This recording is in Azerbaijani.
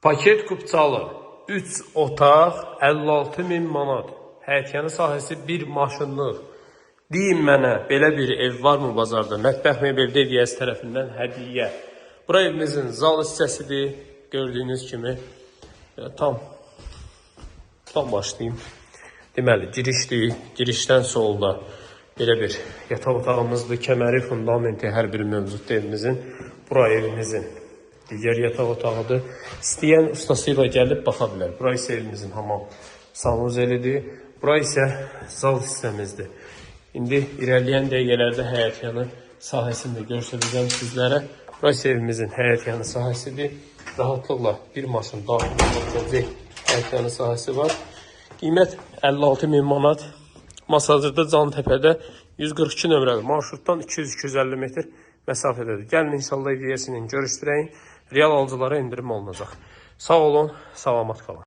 Paket Kupçalı 3 otaq 56.000 manat. Həyətyanı sahəsi 1 maşınlıq. Deyin mənə, belə bir ev varmı bazarda? Mətbəx Mebel Deviyəsi tərəfindən hədiyyə. Bura evimizin zal hissəsidir. Gördüyünüz kimi tam başlayayım. Deməli, girişdir. Girişdən solda belə bir yataq otağımızdır. Kəməri, fundamenti hər bir mövcuddur evimizin. Bura evimizin digər yataq otağıdır. İstəyən ustasıyla gəlib baxa bilər. Bura isə evimizin hamam sanuzelidir. Bura isə zal hissəmizdir. İndi irəliyən dəqiqələrdə həyətyanı sahəsini də göstərəcəm sizlərə. Bura isə evimizin həyətyanı sahəsidir. Rahatlıqla bir maşın daxil olacaq həyətyanı sahəsi var. Qiymət 56.000 manat. Masajda Cantəpədə 142 nömrəli marşrutdan 200-250 metr məsafədədir. Gəlin inşallah ideyəsini görüşdürəyin. Real alıcılara indirim olunacaq. Sağ olun, salamat qalın.